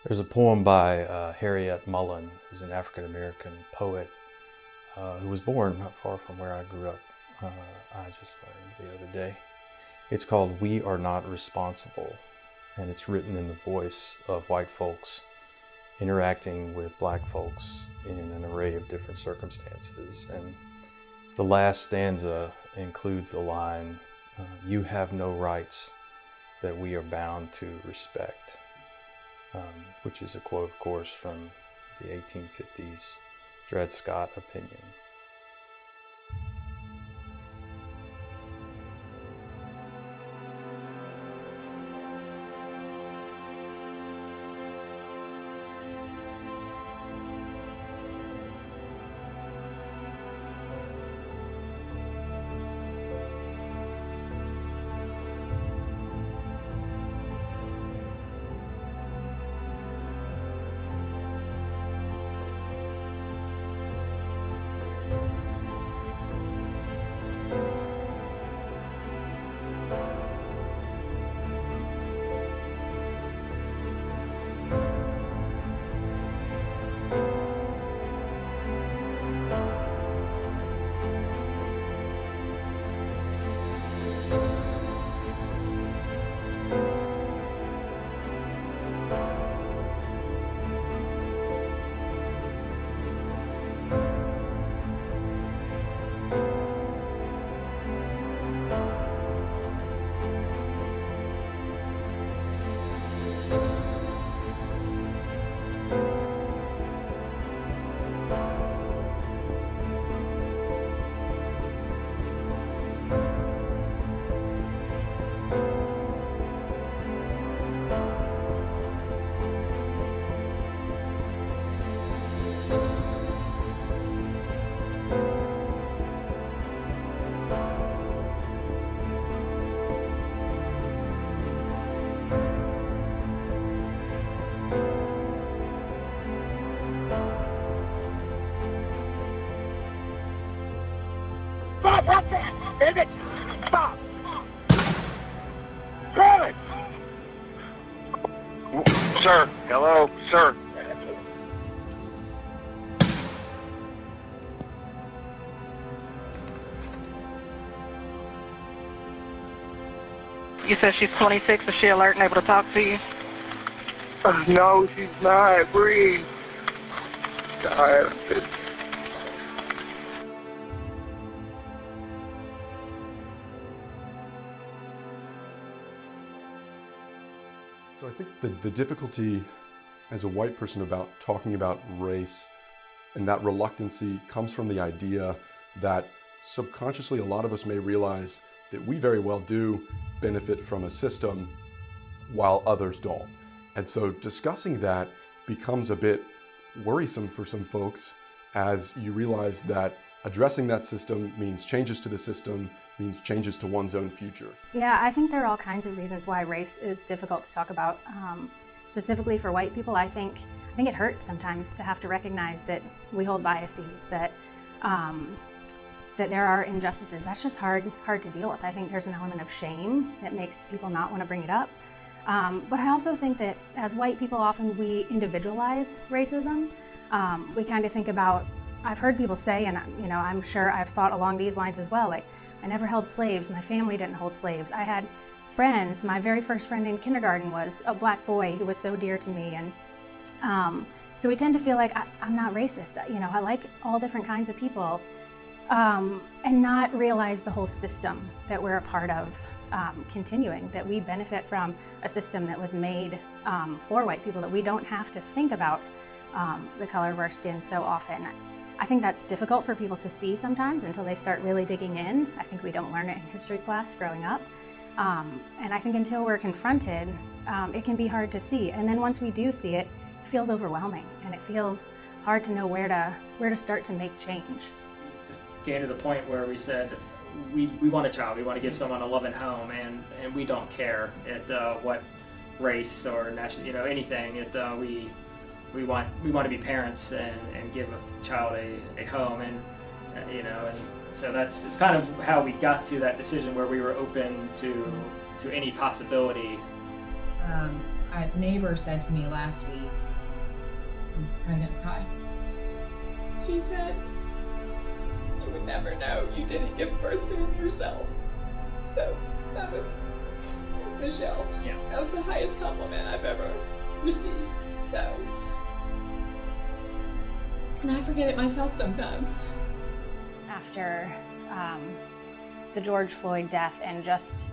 There's a poem by Harriet Mullen, who's an African-American poet who was born not far from where I grew up. I just learned the other day. It's called "We Are Not Responsible," and it's written in the voice of white folks interacting with black folks in an array of different circumstances. And the last stanza includes the line, "You have no rights that we are bound to respect," which is a quote, of course, from the 1850s Dred Scott opinion. Stop right there! Damn it! Stop! Grab it! Sir, hello, sir. You said she's 26. Is she alert and able to talk to you? No, she's not. Breathe. God, So I think the difficulty as a white person about talking about race and that reluctancy comes from the idea that subconsciously a lot of us may realize that we very well do benefit from a system while others don't. And so discussing that becomes a bit worrisome for some folks as you realize that addressing that system means changes to the system, means changes to one's own future. Yeah, I think there are all kinds of reasons why race is difficult to talk about. Specifically for white people, I think it hurts sometimes to have to recognize that we hold biases, that there are injustices. That's just hard to deal with. I think there's an element of shame that makes people not want to bring it up. But I also think that as white people, often we individualize racism. We kind of think about, I've heard people say, and I'm sure I've thought along these lines as well, like, I never held slaves, my family didn't hold slaves. I had friends, my very first friend in kindergarten was a black boy who was so dear to me. And so we tend to feel like I'm not racist. I like all different kinds of people, and not realize the whole system that we're a part of continuing, that we benefit from a system that was made for white people, that we don't have to think about the color of our skin so often. I think that's difficult for people to see sometimes until they start really digging in. I think we don't learn it in history class growing up. And I think until we're confronted, it can be hard to see. And then once we do see it, it feels overwhelming and it feels hard to know where to start to make change. Just getting to the point where we said, we want a child, we want to give someone a loving home, and we don't care at what race or national, anything. We want to be parents and give a child a home, and so it's kind of how we got to that decision where we were open to any possibility. A neighbor said to me last week, I'm gonna cry. She said, "You would never know you didn't give birth to him yourself." So that's Michelle. Yeah. That was the highest compliment I've ever received. So, and I forget it myself sometimes. After the George Floyd death and just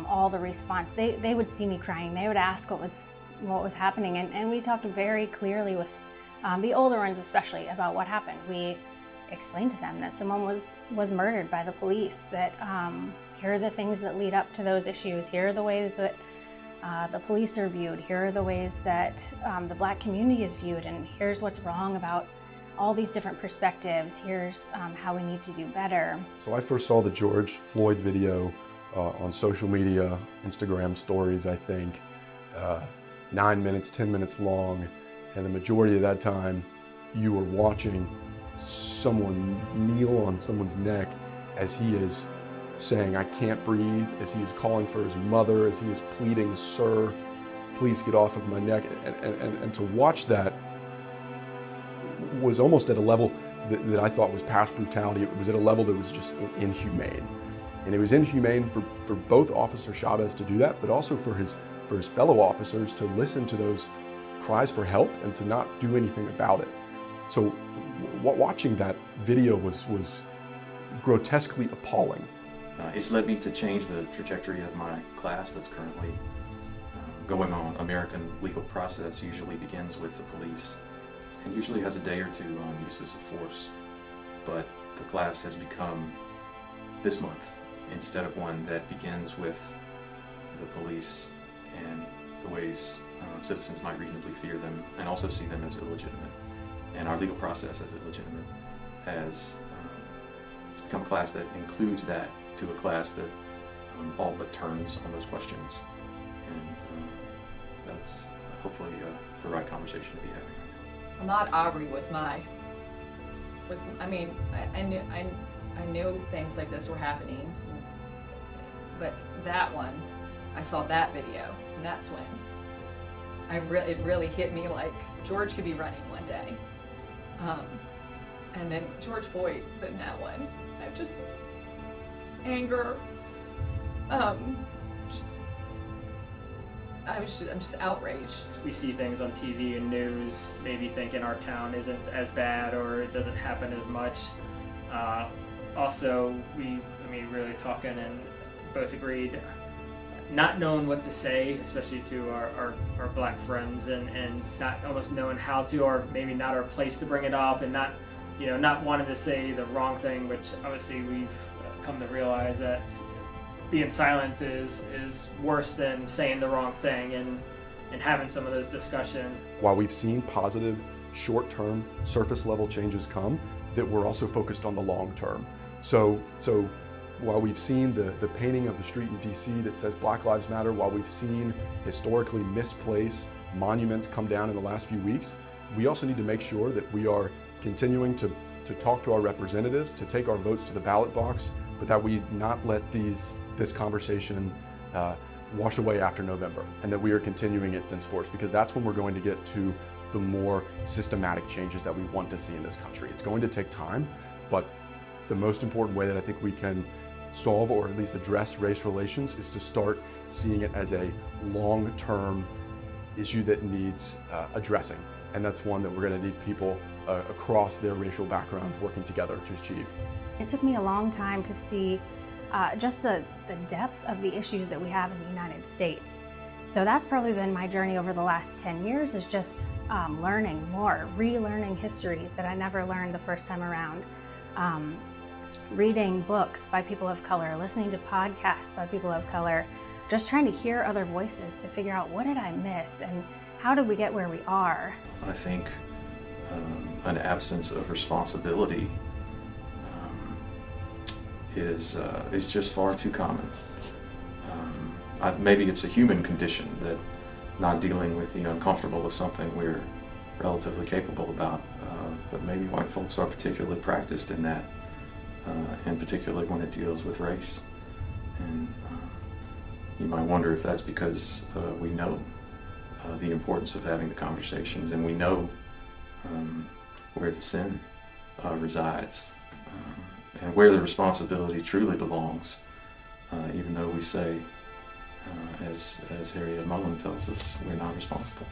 all the response, they would see me crying. They would ask what was happening, and we talked very clearly with the older ones especially about what happened. We explained to them that someone was murdered by the police, that here are the things that lead up to those issues, here are the ways that the police are viewed, here are the ways that the Black community is viewed, and here's what's wrong about all these different perspectives, here's how we need to do better. So I first saw the George Floyd video on social media, Instagram stories, I think, 9 minutes, 10 minutes long, and the majority of that time you were watching someone kneel on someone's neck as he is saying, "I can't breathe," as he is calling for his mother, as he is pleading, "Sir, please get off of my neck." And to watch that was almost at a level that I thought was past brutality. It was at a level that was just inhumane. And it was inhumane for both Officer Chavez to do that, but also for his fellow officers to listen to those cries for help and to not do anything about it. So watching that video was grotesquely appalling. It's led me to change the trajectory of my class that's currently going on. American legal process usually begins with the police and usually has a day or two on uses of force. But the class has become, this month, instead of one that begins with the police and the ways citizens might reasonably fear them and also see them as illegitimate, and our legal process as illegitimate, has it's become a class that includes that to a class that all but turns on those questions, and that's hopefully the right conversation to be having. Ahmaud Arbery I knew things like this were happening, but that one, I saw that video, and that's when it really hit me like George could be running one day. And then George Floyd, but in that one, I just, anger, I'm just outraged. We see things on TV and news, maybe thinking our town isn't as bad or it doesn't happen as much. Also, really talking and both agreed, not knowing what to say, especially to our Black friends, and not almost knowing how to, or maybe not our place to bring it up, and not wanting to say the wrong thing, which obviously we've come to realize that being silent is worse than saying the wrong thing, and having some of those discussions. While we've seen positive short-term surface level changes come, that we're also focused on the long term. So while we've seen the painting of the street in DC that says Black Lives Matter, while we've seen historically misplaced monuments come down in the last few weeks, we also need to make sure that we are continuing to talk to our representatives, to take our votes to the ballot box, but that we not let this conversation wash away after November, and that we are continuing it thenceforth, because that's when we're going to get to the more systematic changes that we want to see in this country. It's going to take time, but the most important way that I think we can solve or at least address race relations is to start seeing it as a long-term issue that needs addressing. And that's one that we're going to need people across their racial backgrounds working together to achieve. It took me a long time to see just the depth of the issues that we have in the United States. So that's probably been my journey over the last 10 years, is just learning more, relearning history that I never learned the first time around. Reading books by people of color, listening to podcasts by people of color, just trying to hear other voices to figure out what did I miss and how did we get where we are. I think an absence of responsibility is just far too common. Maybe it's a human condition that not dealing with the uncomfortable is something we're relatively capable about, but maybe white folks are particularly practiced in that, and particularly when it deals with race. And you might wonder if that's because we know the importance of having the conversations, and we know where the sin resides, and where the responsibility truly belongs, even though we say, as Harriet Mullen tells us, we're not responsible.